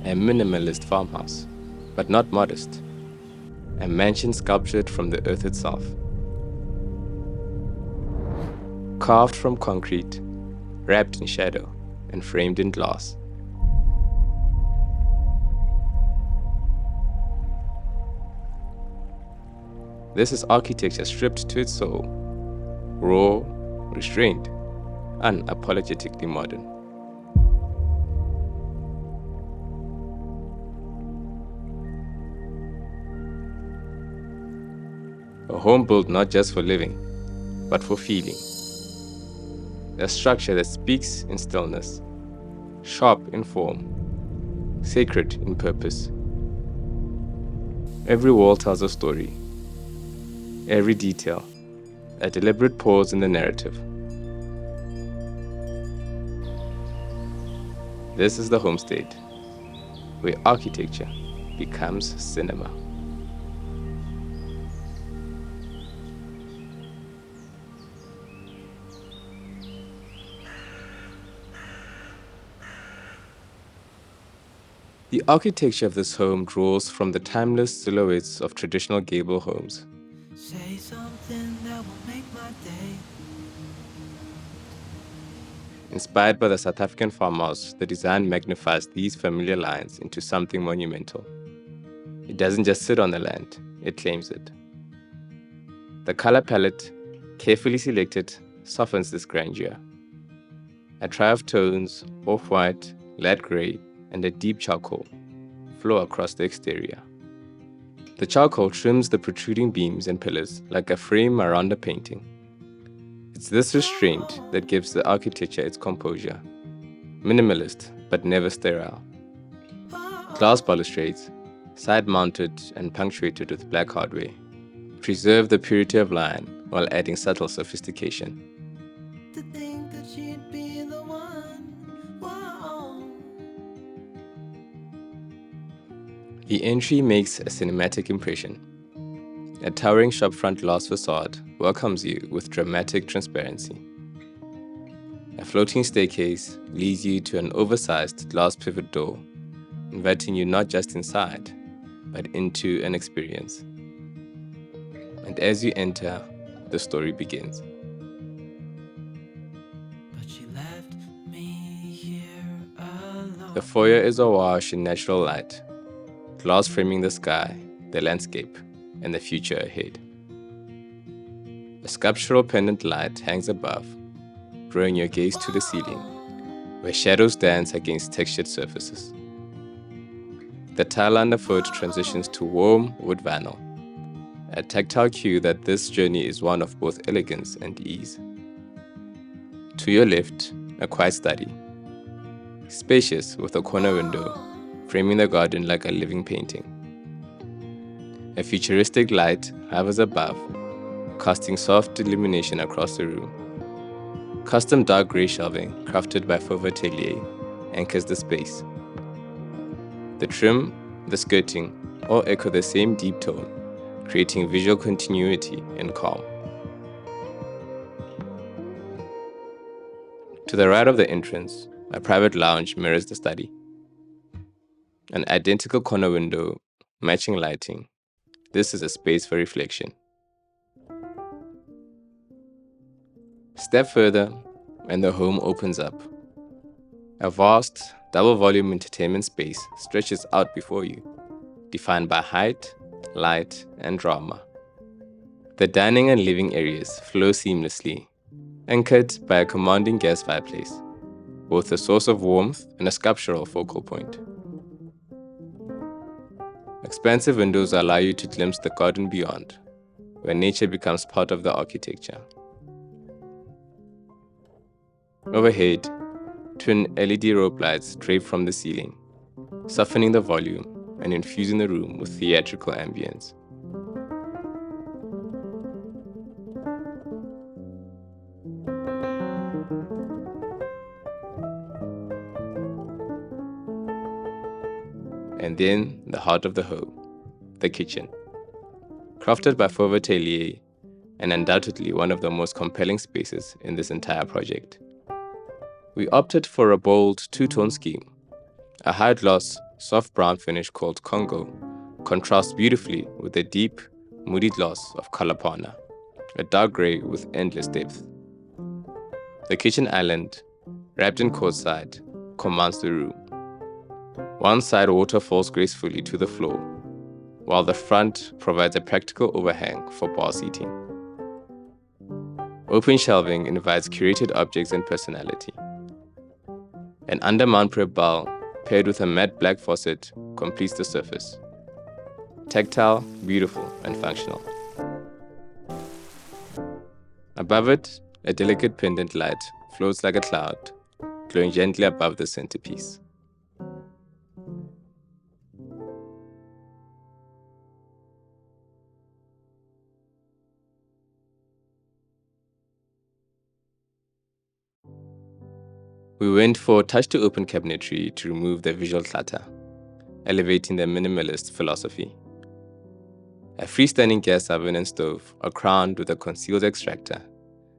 A minimalist farmhouse, but not modest. A mansion sculptured from the earth itself. Carved from concrete, wrapped in shadow, and framed in glass. This is architecture stripped to its soul, raw, restrained, unapologetically modern. A home built not just for living, but for feeling. A structure that speaks in stillness, sharp in form, sacred in purpose. Every wall tells a story. Every detail, a deliberate pause in the narrative. This is the homestead, where architecture becomes cinema. The architecture of this home draws from the timeless silhouettes of traditional gable homes. Say something that will make my day. Inspired by the South African farmhouse, the design magnifies these familiar lines into something monumental. It doesn't just sit on the land, it claims it. The color palette, carefully selected, softens this grandeur. A trio of tones, off-white, light gray, and a deep charcoal, flow across the exterior. The charcoal trims the protruding beams and pillars like a frame around a painting. It's this restraint that gives the architecture its composure. Minimalist, but never sterile. Glass balustrades, side-mounted and punctuated with black hardware, preserve the purity of line while adding subtle sophistication. To think that she'd be the one. Whoa. The entry makes a cinematic impression. A towering shopfront glass facade welcomes you with dramatic transparency. A floating staircase leads you to an oversized glass pivot door, inviting you not just inside, but into an experience. And as you enter, the story begins. But she left me here alone. The foyer is awash in natural light, glass framing the sky, the landscape, and the future ahead. A sculptural pendant light hangs above, drawing your gaze to the ceiling, where shadows dance against textured surfaces. The tile underfoot transitions to warm wood vinyl, a tactile cue that this journey is one of both elegance and ease. To your left, a quiet study, spacious with a corner window, framing the garden like a living painting. A futuristic light hovers above, casting soft illumination across the room. Custom dark gray shelving, crafted by Fauve Atelier, anchors the space. The trim, the skirting, all echo the same deep tone, creating visual continuity and calm. To the right of the entrance, a private lounge mirrors the study. An identical corner window, matching lighting. This is a space for reflection. Step further, and the home opens up. A vast, double-volume entertainment space stretches out before you, defined by height, light, and drama. The dining and living areas flow seamlessly, anchored by a commanding gas fireplace, both a source of warmth and a sculptural focal point. Expansive windows allow you to glimpse the garden beyond, where nature becomes part of the architecture. Overhead, twin LED rope lights drape from the ceiling, softening the volume and infusing the room with theatrical ambience. And then the heart of the home, the kitchen. Crafted by Fauve Atelier, and undoubtedly one of the most compelling spaces in this entire project. We opted for a bold two-tone scheme, a high gloss soft brown finish called Congo contrasts beautifully with the deep, moody gloss of Kalapana, a dark grey with endless depth. The kitchen island, wrapped in quartzite, commands the room. One side water falls gracefully to the floor, while the front provides a practical overhang for bar seating. Open shelving invites curated objects and personality. An undermount prep bowl paired with a matte black faucet completes the surface. Tactile, beautiful, and functional. Above it, a delicate pendant light floats like a cloud, glowing gently above the centerpiece. We went for touch-to-open cabinetry to remove the visual clutter, elevating the minimalist philosophy. A freestanding gas oven and stove are crowned with a concealed extractor,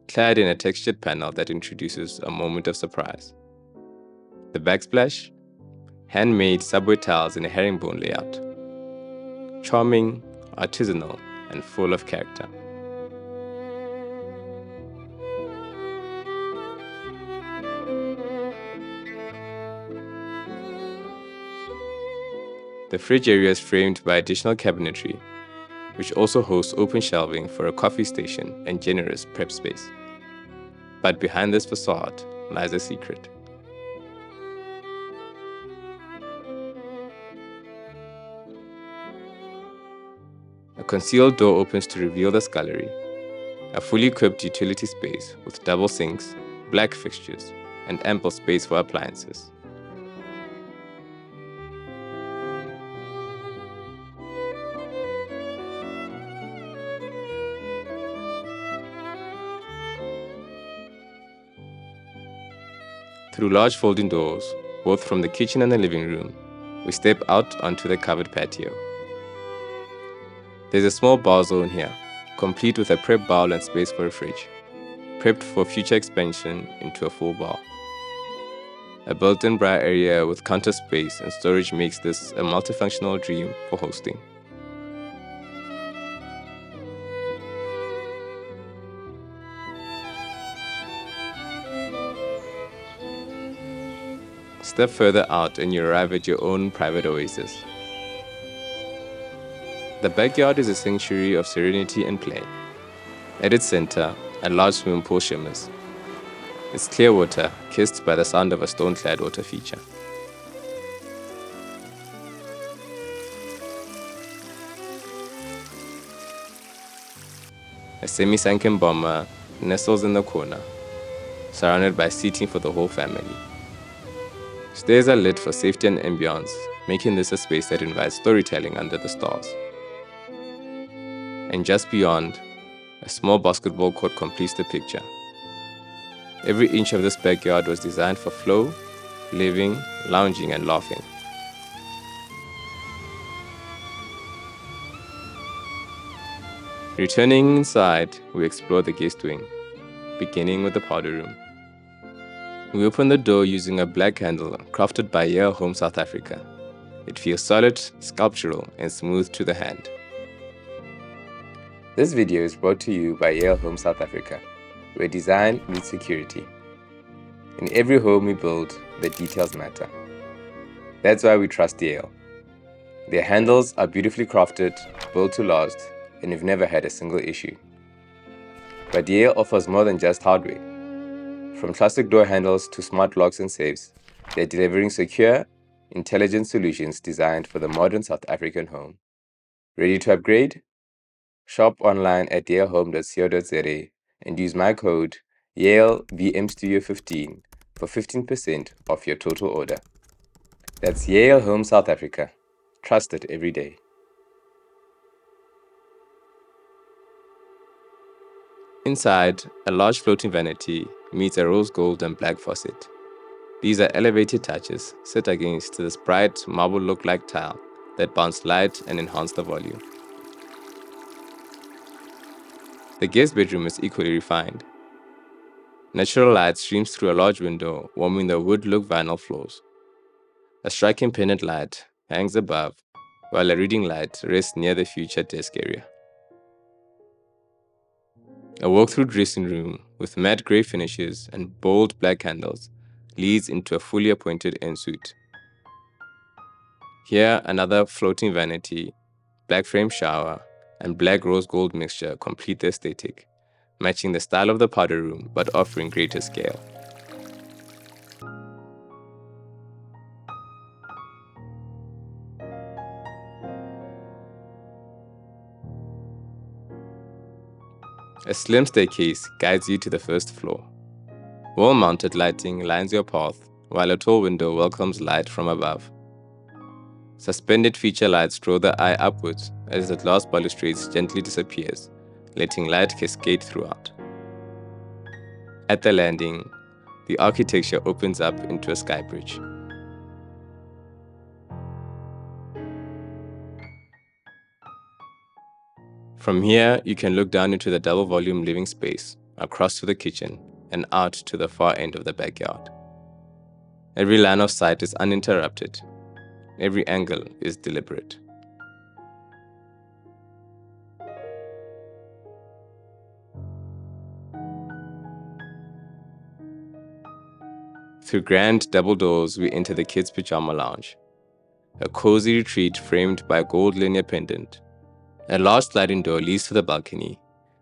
clad in a textured panel that introduces a moment of surprise. The backsplash? Handmade subway tiles in a herringbone layout. Charming, artisanal, and full of character. The fridge area is framed by additional cabinetry, which also hosts open shelving for a coffee station and generous prep space. But behind this facade lies a secret. A concealed door opens to reveal the scullery, a fully equipped utility space with double sinks, black fixtures, and ample space for appliances. Through large folding doors, both from the kitchen and the living room, we step out onto the covered patio. There's a small bar zone here, complete with a prep bowl and space for a fridge, prepped for future expansion into a full bar. A built-in bar area with counter space and storage makes this a multifunctional dream for hosting. Step further out and you arrive at your own private oasis. The backyard is a sanctuary of serenity and play. At its center, a large swimming pool shimmers. Its clear water kissed by the sound of a stone-clad water feature. A semi-sunken bomber nestles in the corner, surrounded by seating for the whole family. Stairs are lit for safety and ambience, making this a space that invites storytelling under the stars. And just beyond, a small basketball court completes the picture. Every inch of this backyard was designed for flow, living, lounging, and laughing. Returning inside, we explore the guest wing, beginning with the powder room. We open the door using a black handle crafted by Yale Home South Africa. It feels solid, sculptural, and smooth to the hand. This video is brought to you by Yale Home South Africa, where design meets security. In every home we build, the details matter. That's why we trust Yale. Their handles are beautifully crafted, built to last, and we've never had a single issue. But Yale offers more than just hardware. From classic door handles to smart locks and safes, they're delivering secure, intelligent solutions designed for the modern South African home. Ready to upgrade? Shop online at yalehome.co.za and use my code YALEVMStudio15 for 15% off your total order. That's Yale Home South Africa. Trusted every day. Inside, a large floating vanity meets a rose gold and black faucet. These are elevated touches set against this bright marble look-like tile that bounce light and enhance the volume. The guest bedroom is equally refined. Natural light streams through a large window, warming the wood-look vinyl floors. A striking pendant light hangs above, while a reading light rests near the future desk area. A walk-through dressing room with matte grey finishes and bold black candles leads into a fully appointed ensuite. Here, another floating vanity, black frame shower, and black rose gold mixture complete the aesthetic, matching the style of the powder room but offering greater scale. A slim staircase guides you to the first floor. Wall-mounted lighting lines your path, while a tall window welcomes light from above. Suspended feature lights draw the eye upwards as the glass balustrades gently disappears, letting light cascade throughout. At the landing, the architecture opens up into a sky bridge. From here, you can look down into the double-volume living space, across to the kitchen, and out to the far end of the backyard. Every line of sight is uninterrupted. Every angle is deliberate. Through grand double doors, we enter the kids' pyjama lounge, a cozy retreat framed by a gold linear pendant. A large sliding door leads to the balcony,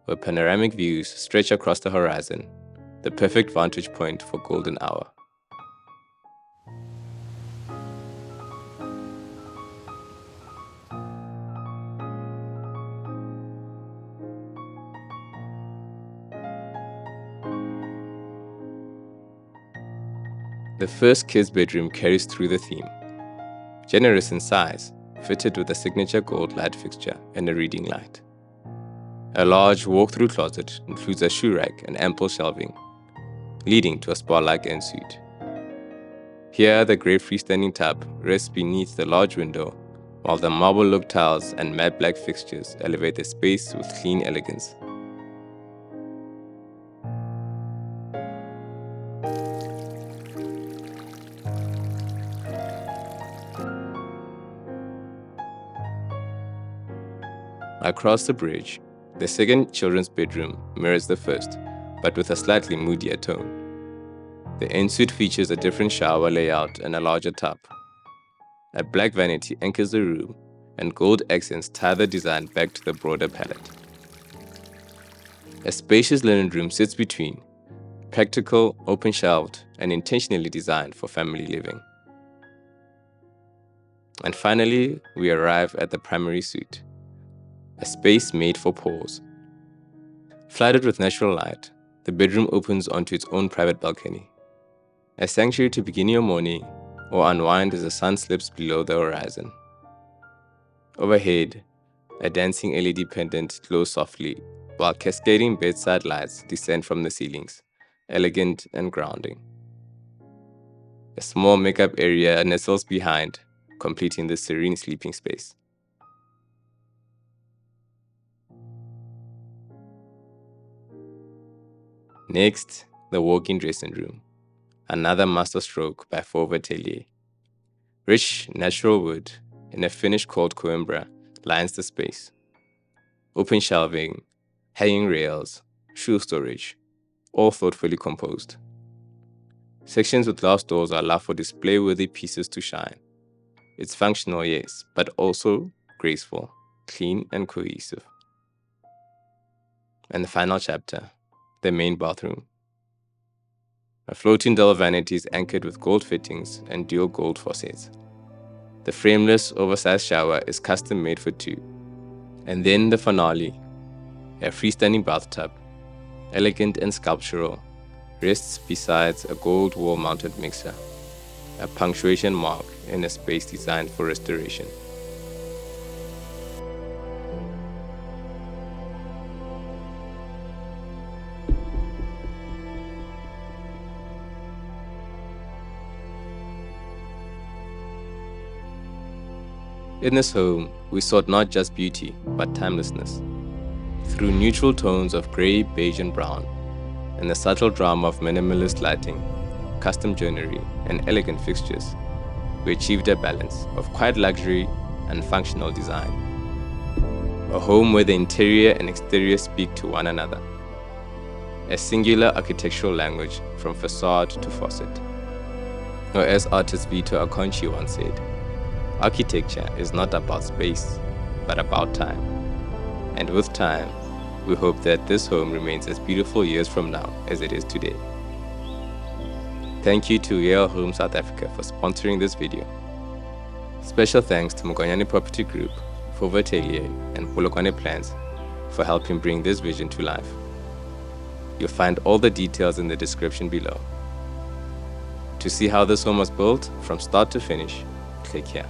where panoramic views stretch across the horizon, the perfect vantage point for golden hour. The first kids' bedroom carries through the theme. Generous in size, fitted with a signature gold light fixture and a reading light. A large walk-through closet includes a shoe rack and ample shelving, leading to a spa-like ensuite. Here, the grey freestanding tub rests beneath the large window, while the marble-look tiles and matte black fixtures elevate the space with clean elegance. Across the bridge, the second children's bedroom mirrors the first, but with a slightly moodier tone. The ensuite features a different shower layout and a larger tub. A black vanity anchors the room, and gold accents tie the design back to the broader palette. A spacious linen room sits between, practical, open-shelved, and intentionally designed for family living. And finally, we arrive at the primary suite, a space made for pause. Flooded with natural light, the bedroom opens onto its own private balcony, a sanctuary to begin your morning or unwind as the sun slips below the horizon. Overhead, a dancing LED pendant glows softly, while cascading bedside lights descend from the ceilings, elegant and grounding. A small makeup area nestles behind, completing the serene sleeping space. Next, the walk-in dressing room, another masterstroke by Fauve Atelier. Rich, natural wood in a finish called Coimbra lines the space. Open shelving, hanging rails, shoe storage, all thoughtfully composed. Sections with glass doors allow for display-worthy pieces to shine. It's functional, yes, but also graceful, clean, and cohesive. And the final chapter, the main bathroom. A floating double vanity is anchored with gold fittings and dual gold faucets. The frameless, oversized shower is custom made for two. And then the finale, a freestanding bathtub, elegant and sculptural, rests beside a gold wall-mounted mixer, a punctuation mark in a space designed for restoration. In this home, we sought not just beauty, but timelessness. Through neutral tones of grey, beige, and brown, and the subtle drama of minimalist lighting, custom joinery, and elegant fixtures, we achieved a balance of quiet luxury and functional design. A home where the interior and exterior speak to one another. A singular architectural language from facade to faucet. Or as artist Vito Aconci once said, architecture is not about space, but about time. And with time, we hope that this home remains as beautiful years from now as it is today. Thank you to Yale Home South Africa for sponsoring this video. Special thanks to Mokonyane Property Group, Fauve Atelier, and Polokwane Plans for helping bring this vision to life. You'll find all the details in the description below. To see how this home was built from start to finish, click here.